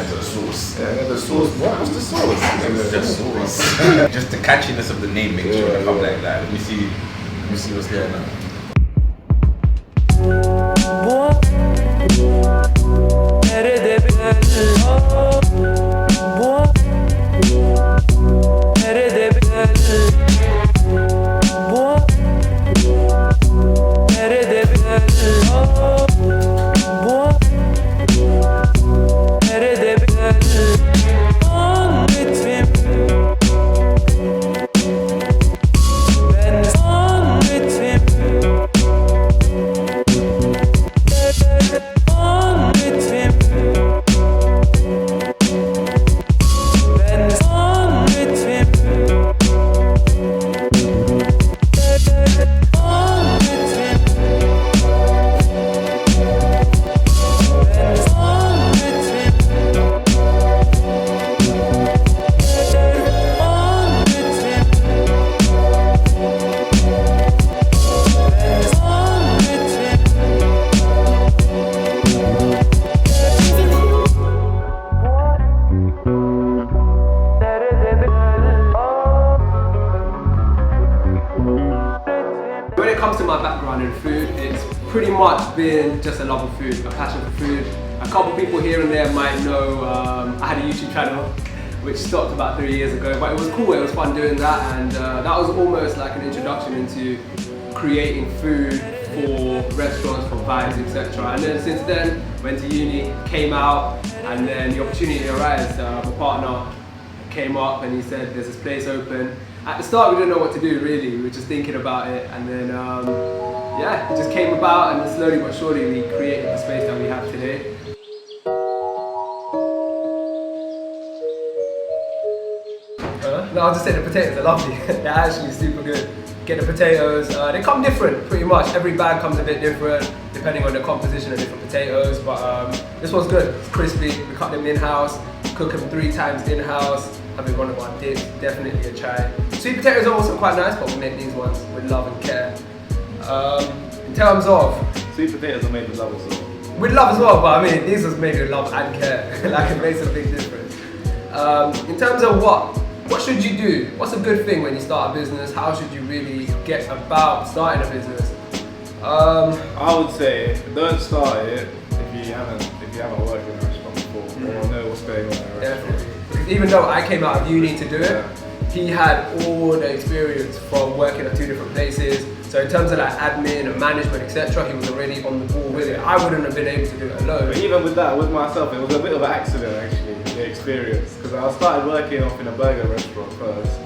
get to the sauce. Yeah, the sauce. What's the sauce? Just sauce. Just the catchiness of the name makes sure to come like that. Let me see what's there now. Pretty much been just a love of food, a passion for food. A couple people here and there might know I had a YouTube channel which stopped about 3 years ago, but it was cool, it was fun doing that, and that was almost like an introduction into creating food for restaurants, for vibes, etc. And then since then, went to uni, came out, and then the opportunity arose. My partner came up and he said there's this place open. At the start we didn't know what to do really, we were just thinking about it, and then yeah, it just came about, and then slowly but surely we created the space that we have today. No, I'll just say the potatoes are lovely. They're actually super good. Get the potatoes, they come different pretty much. Every bag comes a bit different depending on the composition of different potatoes, but this one's good. It's crispy, we cut them in-house, cook them 3 times in-house, having one of our dips, definitely a try. Sweet potatoes are also quite nice, but we make these ones with love and care. In terms of... Sweet potatoes are made with love as well. With love as well, but I mean, these was made with love and care. Like, it makes a big difference. In terms of what should you do? What's a good thing when you start a business? How should you really get about starting a business? I would say don't start it if you haven't worked in a restaurant before or know what's going on in a restaurant. Definitely. Because even though I came out of uni to do it, he had all the experience from working at 2 different places. So in terms of like admin and management, etc., he was already on the ball with it. I wouldn't have been able to do it alone. But even with that, with myself, it was a bit of an accident actually, the experience. Because I started working off in a burger restaurant first,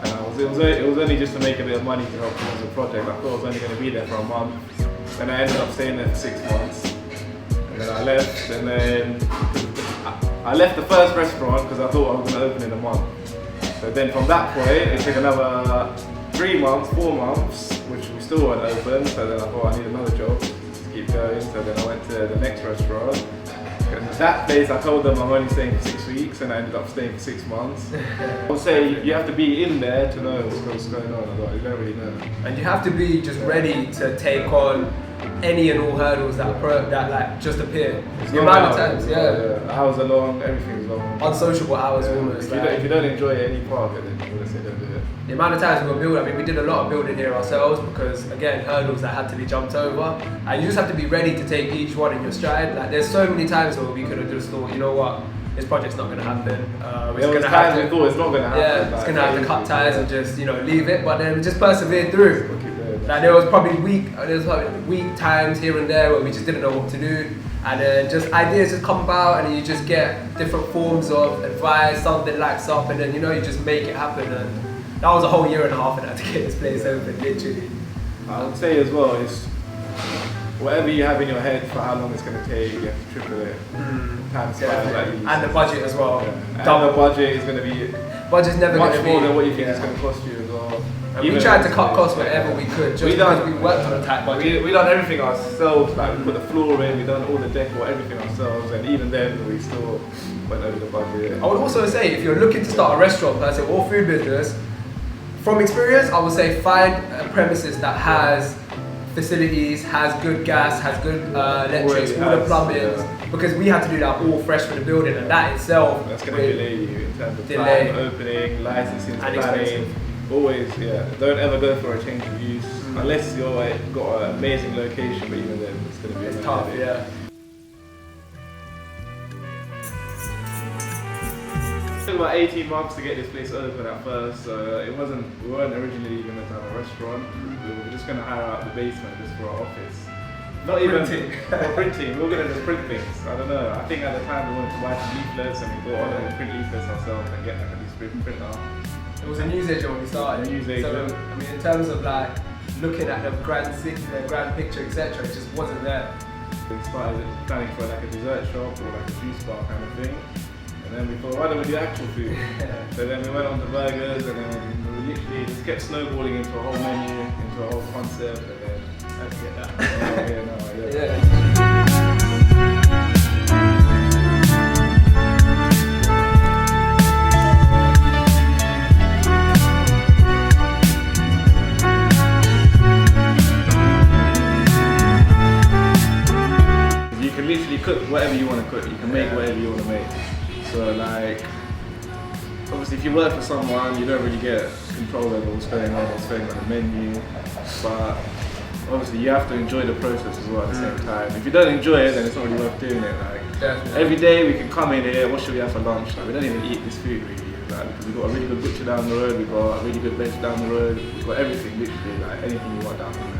and it was only just to make a bit of money to help towards the project. I thought I was only going to be there for a month. Then I ended up staying there for 6 months. And then I left, and then I left the first restaurant because I thought I was going to open in a month. So then from that point, it took another 3 months, 4 months, which we still weren't open. So then I thought I need another job to keep going. So then I went to the next restaurant. And that place, I told them I'm only staying for 6 weeks, and I ended up staying for 6 months. I would say you have to be in there to know what's going on. You don't really know. And you have to be just ready to take on any and all hurdles that like just appear. The amount of times, hours are long, everything's long. Unsociable hours almost. If you don't enjoy any part of it, then you would say don't do it. The amount of times we were building, I mean, we did a lot of building here ourselves because, again, hurdles that had to be jumped over. And you just have to be ready to take each one in your stride. Like, there's so many times where we could have just thought, you know what, this project's not going to happen. There was times we thought it's not going to happen. Yeah, it's going to have to cut ties and just, leave it. But then we just persevered through. Like, there was probably weak times here and there where we just didn't know what to do. And then just ideas just come about, and then you just get different forms of advice, something lights up, and then, you just make it happen. And that was a whole 1.5 years of that to get this place open, literally. I would say as well, is whatever you have in your head for how long it's going to take, you have to triple it. Times 5 at least. And the budget as well. Yeah. And the budget is going to be budget's never much going to be more than what you think it's going to cost you as well. And we tried to cut costs wherever we could, just because we worked on a tight budget. We done everything ourselves, like we put the floor in, we done all the decor, everything ourselves, and even then we still went over the budget. I would also say, if you're looking to start a restaurant per se or food business, from experience, I would say find a premises that has facilities, has good gas, has good electrics, all the plumbing. because we had to do that all fresh for the building, and that itself that's going to delay you in terms of delay. time, opening, licensing, And planning. expensive. Always, yeah. Don't ever go for a change of use unless you're got an amazing location. But even then, it's going to be It's tough, yeah. It took about 18 months to get this place open at first, so we weren't originally even going to have a restaurant. We were just going to hire out the basement just for our office. Not Printing. even for printing, we were going to just print things. I don't know, I think at the time we wanted to buy some leaflets and we thought, oh, print leaflets ourselves and get them at this printer. It was a newsagent when we started. So, I mean, in terms of like looking at the grand city, the grand picture, etc., it just wasn't there. We started planning for like a dessert shop or like a juice bar kind of thing. And then we thought, why don't we do actual food? So then we went on to burgers and then we literally just kept snowballing into a whole menu, into a whole concept, and then I had to get that. You can literally cook whatever you want to cook. You can make whatever you want to make. So like, obviously if you work for someone, you don't really get control over what's going on the menu. But obviously you have to enjoy the process as well at the same time. If you don't enjoy it, then it's not really worth doing it. Like every day we can come in here, what should we have for lunch? Like, we don't even eat this food really. Like, because we've got a really good butcher down the road, we've got a really good veg down the road, we've got everything literally, like anything you want down the road.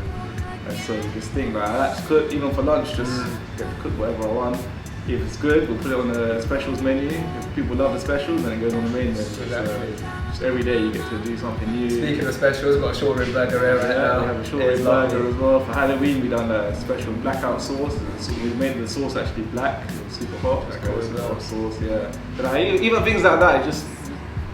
And so you just think like, I like to cook, even for lunch, just get to cook whatever I want. If it's good, we'll put it on the specials menu. If people love the specials, then it goes on the main menu. Exactly. So just every day you get to do something new. Speaking of specials, we've got a short rib burger here right now. We have a short rib burger as well. For Halloween, we done a special blackout sauce. So we made the sauce actually black, super hot. Super hot sauce, yeah. But even things like that, it just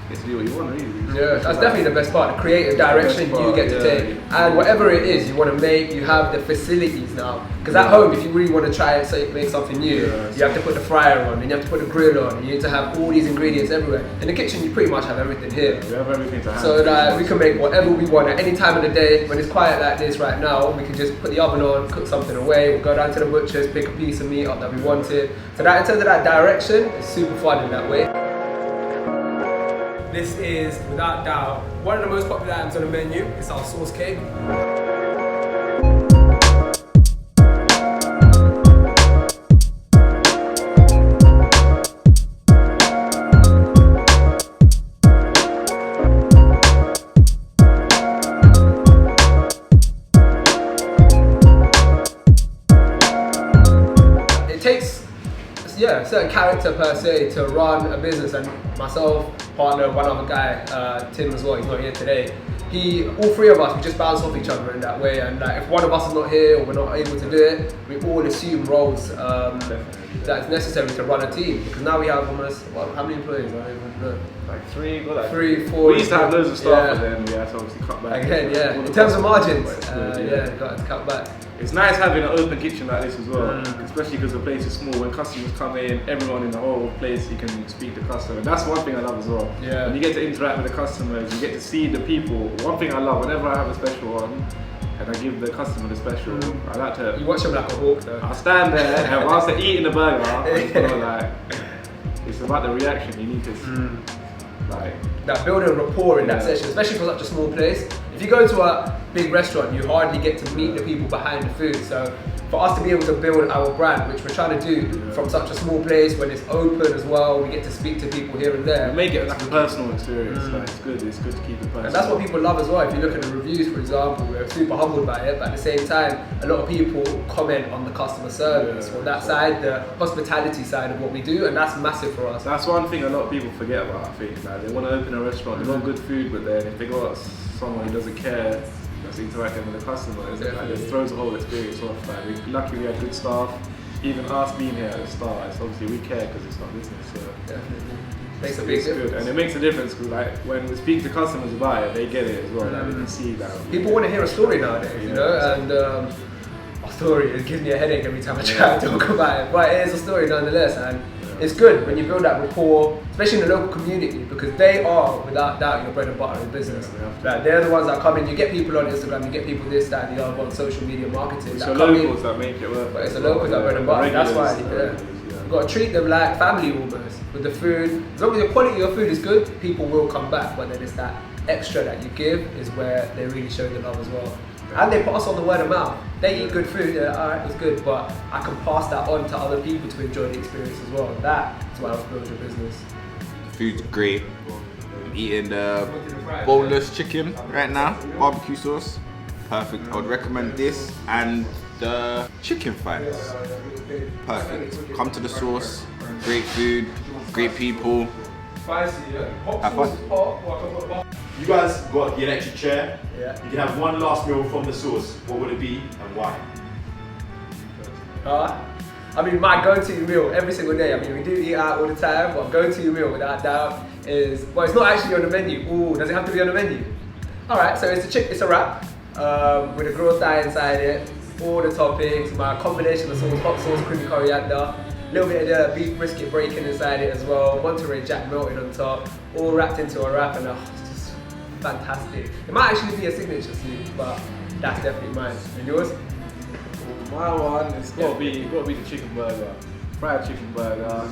get to do what you want, really. Yeah, that's definitely the best part, the creative direction you get to take. And whatever it is you want to make, you have the facilities now. Because at home, if you really want to try and make something new, you have to put the fryer on, and you have to put the grill on, and you need to have all these ingredients everywhere. In the kitchen, you pretty much have everything here. We have everything to hand. So that we can make whatever we want at any time of the day. When it's quiet like this right now, we can just put the oven on, cook something away, we'll go down to the butcher's, pick a piece of meat up that we wanted. So that in terms of that direction, it's super fun in that way. This is, without doubt, one of the most popular items on the menu. It's our sauce cake. It takes a certain character per se to run a business, and myself, partner, one other guy, Tim as well, he's not here today. All three of us, we just bounce off each other in that way, and like, if one of us is not here or we're not able to do it, we all assume roles that it's necessary to run a team. Because now we have almost, how many employees? I don't even know. Like three, three, four. We used to have loads of staff, but then we had to obviously cut back. Again, yeah. In terms of margins, got to cut back. It's nice having an open kitchen like this as well, especially because the place is small. When customers come in, everyone in the whole place, you can speak to customers. That's one thing I love as well. Yeah. When you get to interact with the customers, you get to see the people. One thing I love, whenever I have a special on, and I give the customer the special, I like to... You watch them like a hawk though. I'll stand there, and whilst they're eating the burger, I feel like it's about the reaction. You need to that building rapport in that session, especially for such a small place. If you go to a big restaurant, you hardly get to meet the people behind the food. So for us to be able to build our brand, which we're trying to do from such a small place, when it's open as well, we get to speak to people here and there. We make it like a personal experience. Like, it's good to keep it personal. And that's what people love as well. If you look at the reviews, for example, we're super humbled by it, but at the same time, a lot of people comment on the customer service, on that side, the hospitality side of what we do, and that's massive for us. That's one thing a lot of people forget about, I think. Like, they want to open a restaurant, they want good food, but then if they got someone who doesn't care, that's interacting with the customers, like, it throws the whole experience off. Like, we're lucky we had good staff. Even us being here at the start, it's obviously we care because it's not business. So definitely makes a big difference. And it makes a difference because, like, when we speak to customers about it, they get it as well. Like, we can see that. People want to hear a story nowadays, you know, and a story, it gives me a headache every time I try to talk about it. But it is a story nonetheless, and it's good when you build that rapport, especially in the local community, because they are, without doubt, your bread and butter in business. Like, they're the ones that come in. You get people on Instagram, you get people this, that, and the other on social media marketing. It's the locals that make it work. But it's the locals that bread and butter. That's why. You've got to treat them like family almost with the food. As long as the quality of your food is good, people will come back. But then it's that extra that you give is where they really show the love as well. And they pass on the word of mouth. They eat good food, they're like, alright, it's good, but I can pass that on to other people to enjoy the experience as well. That's what helps build your business. The food's great. I'm eating the boneless chicken right now, barbecue sauce. Perfect. I would recommend this and the chicken thighs. Perfect. Come to the sauce, great food, great people. Have fun. You guys got the electric chair. Yeah. You can have one last meal from the sauce. What would it be and why? I mean, my go-to meal every single day. I mean, we do eat out all the time, but go-to meal without doubt is, well, it's not actually on the menu. Ooh, does it have to be on the menu? All right, so it's a wrap with a grilled thigh inside it, all the toppings, my combination of sauce, hot sauce, creamy coriander, a little bit of the beef brisket bacon inside it as well, Monterey Jack melted on top, all wrapped into a wrap, and it's just fantastic. It might actually be a signature soup, but that's definitely mine. And yours? My one, it's got to be the chicken burger. Fried chicken burger.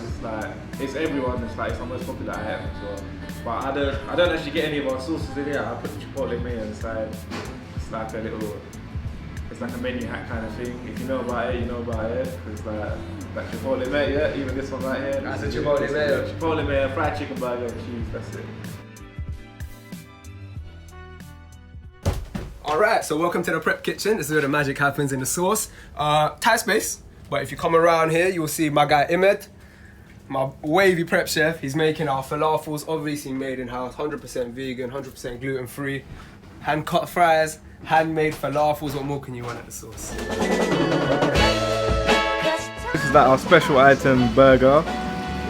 It's everyone. It's the most popular item as well. But I don't actually get any of our sauces in here. I put the chipotle mayo inside. It's like a menu hack kind of thing. If you know about it, you know about it. It's like chipotle mayo. Even this one right here. That's a chipotle mayo. Chipotle mayo, fried chicken burger, and cheese. That's it. Alright, so welcome to the prep kitchen. This is where the magic happens in the sauce. Tight space, but if you come around here, you will see my guy Imad, my wavy prep chef. He's making our falafels, obviously made in house, 100% vegan, 100% gluten free, hand cut fries, handmade falafels. What more can you want at the sauce? This is our special item burger.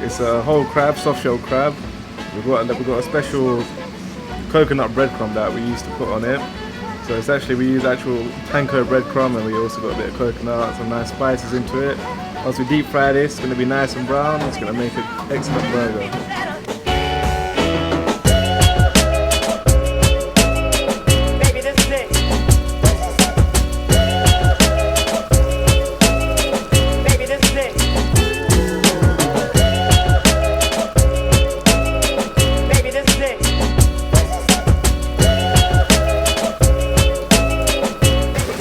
It's a whole crab, soft shell crab. We've got a special coconut breadcrumb that we used to put on it. So it's actually, we use actual panko breadcrumb, and we also got a bit of coconut, some nice spices into it. Once we deep fry this, it's going to be nice and brown. It's going to make an excellent burger.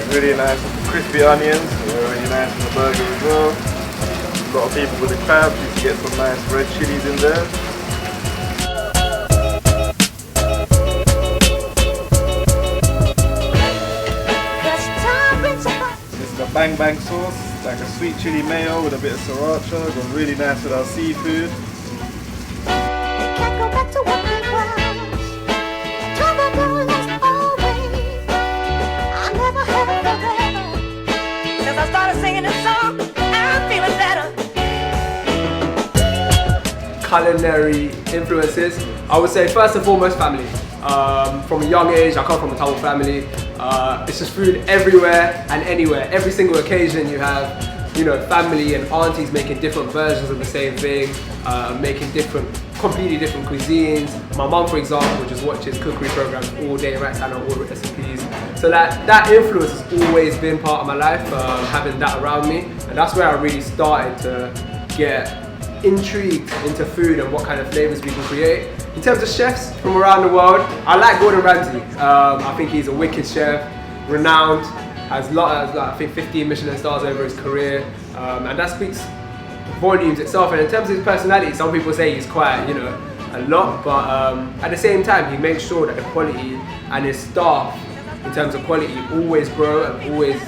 Really nice crispy onions, they're really nice in the burger as well. A lot of people with the crab, you can get some nice red chilies in there. This is the bang bang sauce, it's like a sweet chili mayo with a bit of sriracha, goes really nice with our seafood. Culinary influences, I would say first and foremost family. From a young age, I come from a Tamil family. It's just food everywhere and anywhere. Every single occasion you have, you know, family and aunties making different versions of the same thing, making completely different cuisines. My mum, for example, just watches cookery programs all day, writes down all the recipes. So that influence has always been part of my life, having that around me. And that's where I really started to get intrigued into food and what kind of flavors we can create. In terms of chefs from around the world, I like Gordon Ramsay. I think he's a wicked chef, renowned, has I think 15 Michelin stars over his career, and that speaks volumes itself. And in terms of his personality, some people say he's quite, you know, a lot, but at the same time, he makes sure that the quality and his staff, in terms of quality, always grow and always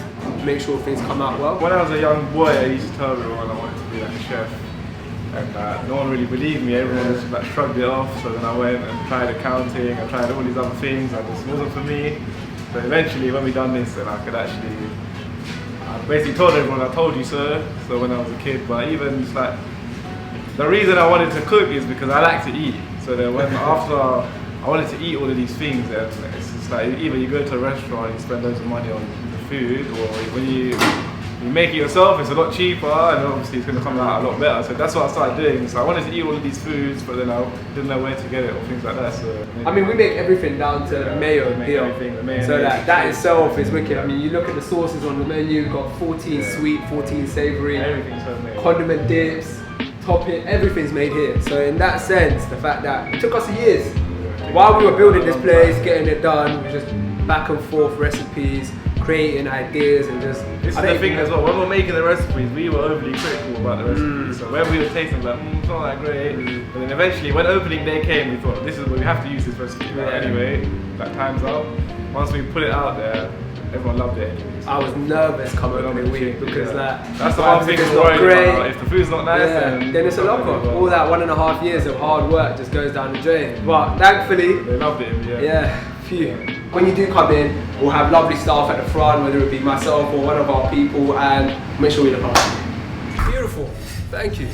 make sure things come out well. When I was a young boy, I used to tell everyone I wanted to be like a chef. And no one really believed me, everyone just like shrugged it off. So then I went and tried accounting, I tried all these other things, and this wasn't for me. But eventually when we done this, then I basically told everyone, I told you so, so when I was a kid. But even just like, the reason I wanted to cook is because I like to eat. So then after I wanted to eat all of these things, and it's just like, either you go to a restaurant, you spend loads of money on the food, or when you make it yourself, it's a lot cheaper, and obviously it's going to come out a lot better. So that's what I started doing. So I wanted to eat all of these foods, but then I didn't know where to get it or things like that. So I mean, we make everything down to mayo here. So that itself is wicked. I mean, you look at the sauces on the menu, you've got 14 sweet, 14 savoury, everything's homemade. condiment dips, topping, everything's made here. So in that sense, the fact that it took us years, while we were building this place, getting it done, we were just back and forth recipes, creating ideas, and just. This is the thing as well. When we were making the recipes, we were overly critical about the recipes. So when we were tasting, like, it's not that great. But then eventually, when opening day came, we thought, this is what we have to use this recipe. Anyway, that time's up. Once we put it out there, everyone loved it. I was nervous coming opening week because that's the one thing we're worried about. If the food's not nice, then it's a lock off. All that 1.5 years of hard work just goes down the drain. But thankfully, they loved it. Phew. When you do come in, we'll have lovely staff at the front, whether it be myself or one of our people, and make sure we look after you. Beautiful. Thank you.